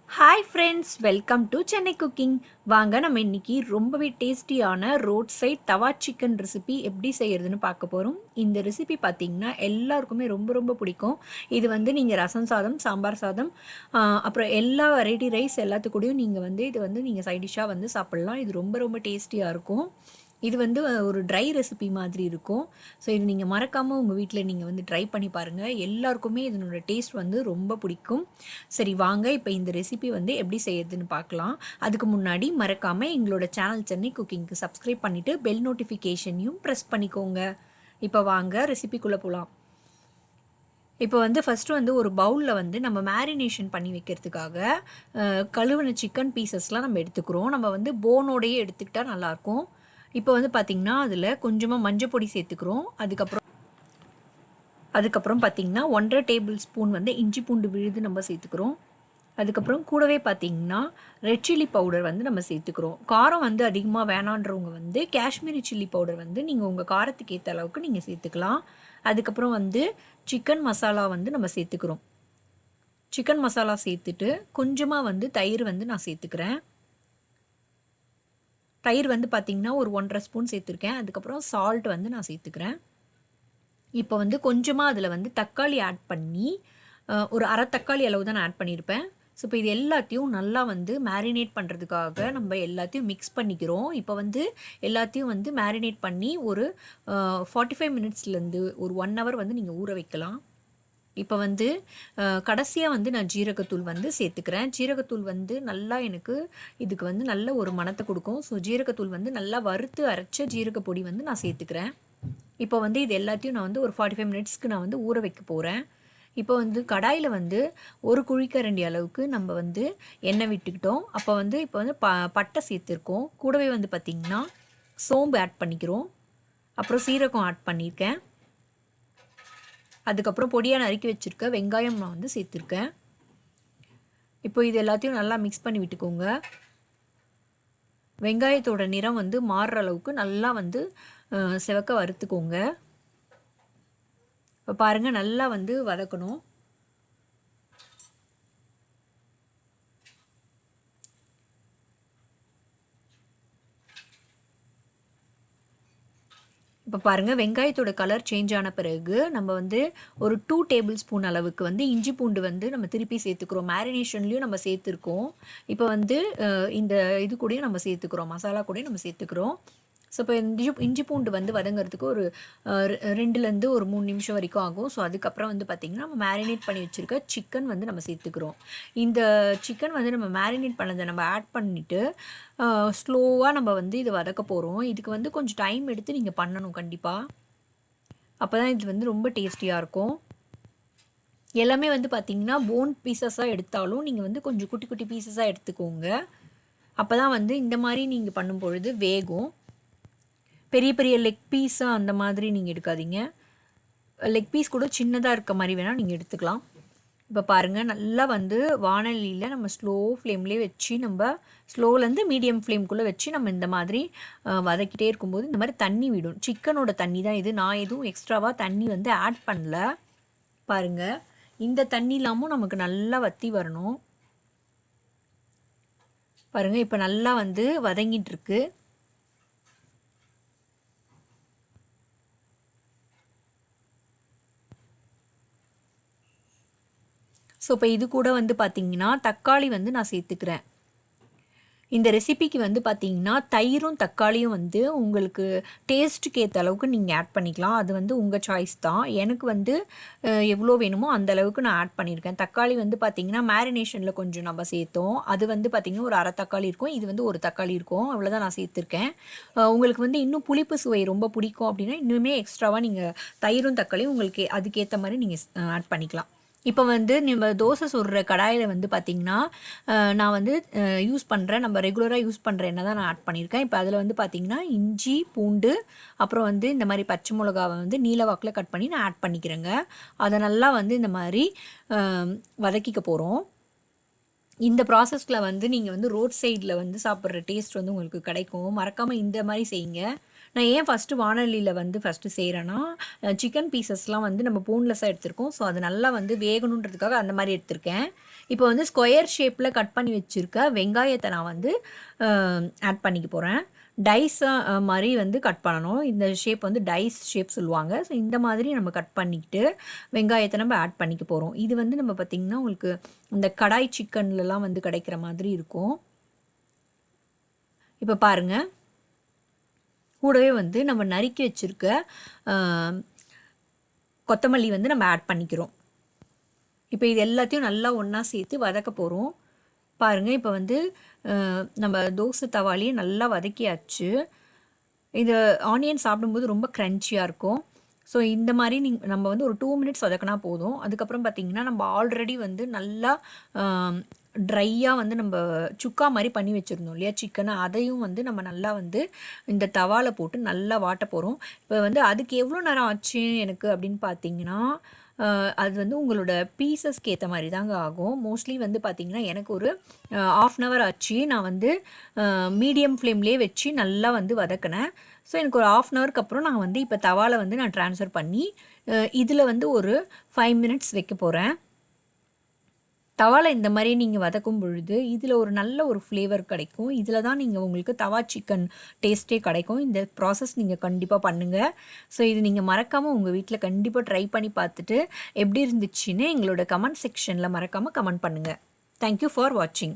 Hi friends, welcome to Chennai cooking. வாங்க நம்ம இன்னைக்கு ரொம்பவே டேஸ்டியான ரோட் சைட் தவா சிக்கன் ரெசிபி எப்படி செய்யறதுன்னு பார்க்க போகிறோம். இந்த ரெசிபி பார்த்தீங்கன்னா எல்லாருக்குமே ரொம்ப ரொம்ப பிடிக்கும். இது வந்து நீங்கள் ரசம் சாதம், சாம்பார் சாதம், அப்புறம் எல்லா வெரைட்டி ரைஸ் எல்லாத்துக்கூடயும் நீங்கள் வந்து இது வந்து நீங்கள் சைட் டிஷ்ஷாக வந்து சாப்பிட்லாம். இது ரொம்ப ரொம்ப டேஸ்டியாக இருக்கும். இது வந்து ஒரு ட்ரை ரெசிபி மாதிரி இருக்கும். ஸோ இது நீங்கள் மறக்காமல் உங்கள் வீட்டில் நீங்கள் வந்து ட்ரை பண்ணி பாருங்கள். எல்லாருக்குமே இதனோட டேஸ்ட் வந்து ரொம்ப பிடிக்கும். சரி வாங்க இப்போ இந்த ரெசிபி வந்து எப்படி செய்யறதுன்னு பார்க்கலாம். அதுக்கு முன்னாடி மறக்காமல் எங்களோட சேனல் சென்னை குக்கிங்க்கு சப்ஸ்கிரைப் பண்ணிவிட்டு பெல் நோட்டிஃபிகேஷனையும் ப்ரெஸ் பண்ணிக்கோங்க. இப்போ வாங்க ரெசிபிக்குள்ளே போகலாம். இப்போ வந்து ஃபஸ்ட்டு வந்து ஒரு பவுலில் வந்து நம்ம மேரினேஷன் பண்ணி வைக்கிறதுக்காக கழுவின சிக்கன் பீசஸ்லாம் நம்ம எடுத்துக்கிறோம். நம்ம வந்து போனோடையே எடுத்துக்கிட்டால் நல்லாயிருக்கும். இப்போ வந்து பார்த்திங்கன்னா அதில் கொஞ்சமாக மஞ்சள் பொடி சேர்த்துக்கிறோம். அதுக்கப்புறம் பார்த்திங்கன்னா 1.5 டேபிள் ஸ்பூன் வந்து இஞ்சி பூண்டு விழுது நம்ம சேர்த்துக்கிறோம். அதுக்கப்புறம் கூடவே பார்த்திங்கன்னா ரெட் சில்லி பவுடர் வந்து நம்ம சேர்த்துக்கிறோம். காரம் வந்து அதிகமாக வேணான்றவங்க வந்து காஷ்மீரி சில்லி பவுடர் வந்து நீங்கள் உங்கள் காரத்துக்கு ஏற்ற அளவுக்கு நீங்கள் சேர்த்துக்கலாம். அதுக்கப்புறம் வந்து சிக்கன் மசாலா வந்து நம்ம சேர்த்துக்கிறோம். சிக்கன் மசாலா சேர்த்துட்டு கொஞ்சமாக வந்து தயிர் வந்து நான் சேர்த்துக்கிறேன். தயிர் வந்து பார்த்திங்கன்னா ஒரு 1.5 ஸ்பூன் சேர்த்துருக்கேன். அதுக்கப்புறம் சால்ட் வந்து நான் சேர்த்துக்கிறேன். இப்போ வந்து கொஞ்சமாக அதில் வந்து தக்காளி ஆட் பண்ணி ஒரு அரை தக்காளி அளவு தான் நான் ஆட் பண்ணியிருப்பேன். ஸோ இப்போ இது எல்லாத்தையும் நல்லா வந்து மேரினேட் பண்ணுறதுக்காக நம்ம எல்லாத்தையும் மிக்ஸ் பண்ணிக்கிறோம். இப்போ வந்து எல்லாத்தையும் வந்து மேரினேட் பண்ணி ஒரு 45 மினிட்ஸ்லேருந்து ஒரு 1 ஹவர் வந்து நீங்கள் ஊற வைக்கலாம். இப்போ வந்து கடைசியாக வந்து நான் ஜீரகத்தூள் வந்து சேர்த்துக்கிறேன். ஜீரகத்தூள் வந்து நல்லா எனக்கு இதுக்கு வந்து நல்ல ஒரு மணத்தை கொடுக்கும். ஸோ ஜீரகத்தூள் வந்து நல்லா வறுத்து அரைச்ச ஜீரக பொடி வந்து நான் சேர்த்துக்கிறேன். இப்போ வந்து இது எல்லாத்தையும் நான் வந்து ஒரு 45 மினிட்ஸ்க்கு நான் வந்து ஊற வைக்க போகிறேன். இப்போ வந்து கடாயில் வந்து ஒரு குழிக்கரண்டி அளவுக்கு நம்ம வந்து எண்ணெய் விட்டுக்கிட்டோம். அப்போ வந்து இப்போ வந்து பட்டை சேர்த்துருக்கோம். கூடவே வந்து பார்த்திங்கன்னா சோம்பு ஆட் பண்ணிக்கிறோம். அப்புறம் சீரகம் ஆட் பண்ணியிருக்கேன். அதுக்கப்புறம் பொடியாக நறுக்கி வச்சுருக்க வெங்காயம் நான் வந்து சேர்த்துருக்கேன். இப்போ இது எல்லாத்தையும் நல்லா மிக்ஸ் பண்ணி விட்டுக்கோங்க. வெங்காயத்தோட நிறம் வந்து மாறுற அளவுக்கு நல்லா வந்து செவக்க வறுத்துக்கோங்க. இப்போ பாருங்கள் நல்லா வந்து வதக்கணும். இப்போ பாருங்கள் வெங்காயத்தோட கலர் சேஞ்ச் ஆன பிறகு நம்ம வந்து ஒரு 2 டேபிள் ஸ்பூன் அளவுக்கு வந்து இஞ்சி பூண்டு வந்து நம்ம திருப்பி சேர்த்துக்கிறோம். மேரினேஷன்லேயும் நம்ம சேர்த்துருக்கோம். இப்போ வந்து இந்த இது கூடயும் நம்ம சேர்த்துக்கிறோம், மசாலா கூடயும் நம்ம சேர்த்துக்கிறோம். ஸோ இப்போ இஞ்சி பூண்டு வந்து வதங்கிறதுக்கு ஒரு 2லேருந்து ஒரு 3 நிமிஷம் வரைக்கும் ஆகும். ஸோ அதுக்கப்புறம் வந்து பார்த்திங்கன்னா நம்ம மேரினேட் பண்ணி வச்சுருக்க சிக்கன் வந்து நம்ம சேர்த்துக்கிறோம். இந்த சிக்கன் வந்து நம்ம மேரினேட் பண்ணதை நம்ம ஆட் பண்ணிவிட்டு ஸ்லோவாக நம்ம வந்து இது வதக்க போகிறோம். இதுக்கு வந்து கொஞ்சம் டைம் எடுத்து நீங்கள் பண்ணணும் கண்டிப்பாக. அப்போ தான் இது வந்து ரொம்ப டேஸ்டியாக இருக்கும். எல்லாமே வந்து பார்த்திங்கன்னா போன் பீசஸாக எடுத்தாலும் நீங்கள் வந்து கொஞ்சம் குட்டி குட்டி பீசஸாக எடுத்துக்கோங்க. அப்போ தான் வந்து இந்த மாதிரி நீங்கள் பண்ணும் பொழுது வேகும். பெரிய பெரிய லெக் பீஸாக அந்த மாதிரி நீங்கள் எடுக்காதீங்க. லெக் பீஸ் கூட சின்னதாக இருக்க மாதிரி வேணால் நீங்கள் எடுத்துக்கலாம். இப்போ பாருங்கள் நல்லா வந்து வானலியில் நம்ம ஸ்லோ ஃப்ளேம்லேயே வச்சு நம்ம ஸ்லோலேருந்து மீடியம் ஃப்ளேம்குள்ளே வச்சு நம்ம இந்த மாதிரி வதக்கிட்டே இருக்கும்போது இந்த மாதிரி தண்ணி விடும். சிக்கனோட தண்ணி தான் இது. நான் எதுவும் எக்ஸ்ட்ராவாக தண்ணி வந்து ஆட் பண்ணல. பாருங்கள் இந்த தண்ணி இல்லாமல் நமக்கு நல்லா வற்றி வரணும். பாருங்கள் இப்போ நல்லா வந்து வதங்கிட்டுருக்கு. ஸோ இப்போ இது கூட வந்து பார்த்திங்கன்னா தக்காளி வந்து நான் சேர்த்துக்கிறேன். இந்த ரெசிபிக்கு வந்து பார்த்திங்கன்னா தயிரும் தக்காளியும் வந்து உங்களுக்கு டேஸ்ட்டுக்கு ஏற்ற அளவுக்கு நீங்கள் ஆட் பண்ணிக்கலாம். அது வந்து உங்கள் சாய்ஸ் தான். எனக்கு வந்து எவ்வளோ வேணுமோ அந்த அளவுக்கு நான் ஆட் பண்ணியிருக்கேன். தக்காளி வந்து பார்த்திங்கன்னா மேரினேஷனில் கொஞ்சம் நம்ம சேர்த்தோம். அது வந்து பார்த்திங்கன்னா ஒரு அரை தக்காளி இருக்கும். இது வந்து ஒரு தக்காளி இருக்கும். அவ்வளோதான் நான் சேர்த்துருக்கேன். உங்களுக்கு வந்து இன்னும் புளிப்பு சுவை ரொம்ப பிடிக்கும் அப்படின்னா இன்னுமே எக்ஸ்ட்ராவாக நீங்கள் தயிரும் தக்காளியும் உங்களுக்கு அதுக்கேற்ற மாதிரி நீங்கள் ஆட் பண்ணிக்கலாம். இப்போ வந்து நம்ம தோசை சுடுற கடாயில் வந்து பார்த்திங்கன்னா நான் வந்து யூஸ் பண்ணுறேன், நம்ம ரெகுலராக யூஸ் பண்ணுற எண்ணெய் தான் நான் ஆட் பண்ணியிருக்கேன். இப்போ அதில் வந்து பார்த்திங்கன்னா இஞ்சி பூண்டு அப்புறம் வந்து இந்த மாதிரி பச்சை மிளகாவை வந்து நீல வாக்கில் கட் பண்ணி நான் ஆட் பண்ணிக்கிறேங்க. அதை நல்லா வந்து இந்த மாதிரி வதக்கிக்க போகிறோம். இந்த ப்ராசஸில் வந்து நீங்கள் வந்து ரோட் சைடில் வந்து சாப்பிட்ற டேஸ்ட் வந்து உங்களுக்கு கிடைக்கும். மறக்காமல் இந்த மாதிரி செய்யுங்க. நான் ஏன் ஃபஸ்ட்டு வானொலியில் வந்து ஃபஸ்ட்டு செய்கிறேன்னா, சிக்கன் பீசஸ்லாம் வந்து நம்ம போன்லெஸ்ஸாக எடுத்திருக்கோம். ஸோ அது நல்லா வந்து வேகணுன்றதுக்காக அந்த மாதிரி எடுத்திருக்கேன். இப்போ வந்து ஸ்கொயர் ஷேப்பில் கட் பண்ணி வச்சுருக்க வெங்காயத்தை நான் வந்து ஆட் பண்ணிக்க போகிறேன். டைஸாக மாதிரி வந்து கட் பண்ணணும். இந்த ஷேப் வந்து டைஸ் ஷேப் சொல்லுவாங்க. ஸோ இந்த மாதிரி நம்ம கட் பண்ணிக்கிட்டு வெங்காயத்தை நம்ம ஆட் பண்ணிக்க போகிறோம். இது வந்து நம்ம பார்த்திங்கன்னா உங்களுக்கு இந்த கடாய் சிக்கன்லலாம் வந்து கிடைக்கிற மாதிரி இருக்கும். இப்போ பாருங்கள், கூடவே வந்து நம்ம நறுக்கி வச்சுருக்க கொத்தமல்லி வந்து நம்ம ஆட் பண்ணிக்கிறோம். இப்போ இது எல்லாத்தையும் நல்லா ஒன்றா சேர்த்து வதக்க போகிறோம். பாருங்கள், இப்போ வந்து நம்ம தோசை தவாலேயே நல்லா வதக்கியாச்சு. இது ஆனியன் சாப்பிடும்போது ரொம்ப க்ரன்ச்சியாக இருக்கும். ஸோ இந்த மாதிரி நம்ம வந்து ஒரு 2 மினிட்ஸ் வதக்கினா போதும். அதுக்கப்புறம் பார்த்திங்கன்னா நம்ம ஆல்ரெடி வந்து நல்லா ட்ரையாக வந்து நம்ம சுக்கா மாதிரி பண்ணி வச்சுருந்தோம் இல்லையா சிக்கனை, அதையும் வந்து நம்ம நல்லா வந்து இந்த தவாவில் போட்டு நல்லா வாட்ட போகிறோம். இப்போ வந்து அதுக்கு எவ்வளோ நேரம் ஆச்சு எனக்கு அப்படின்னு பார்த்தீங்கன்னா, அது வந்து உங்களோட பீசஸ்க்கு ஏற்ற மாதிரி தாங்க ஆகும். மோஸ்ட்லி வந்து பார்த்திங்கன்னா எனக்கு ஒரு 1/2 அன் ஹவர் ஆச்சு. நான் வந்து மீடியம் ஃப்ளேம்லேயே வச்சு நல்லா வந்து வதக்கினேன். ஸோ எனக்கு ஒரு 1/2 அன் ஹவருக்கு அப்புறம் நான் வந்து இப்போ தவாவில் வந்து நான் ட்ரான்ஸ்ஃபர் பண்ணி இதில் வந்து ஒரு 5 மினிட்ஸ் வைக்க போகிறேன். தவாவில் இந்த மாதிரி நீங்கள் வதக்கும் பொழுது இதில் ஒரு நல்ல ஒரு ஃப்ளேவர் கிடைக்கும். இதில் தான் நீங்கள் உங்களுக்கு தவா சிக்கன் டேஸ்ட்டே கிடைக்கும். இந்த ப்ராசஸ் நீங்கள் கண்டிப்பாக பண்ணுங்கள். ஸோ இது நீங்கள் மறக்காமல் உங்கள் வீட்டில் கண்டிப்பாக ட்ரை பண்ணி பார்த்துட்டு எப்படி இருந்துச்சுன்னு எங்களோட கமெண்ட் செக்ஷனில் மறக்காமல் கமெண்ட் பண்ணுங்கள். தேங்க்யூ ஃபார் வாட்சிங்.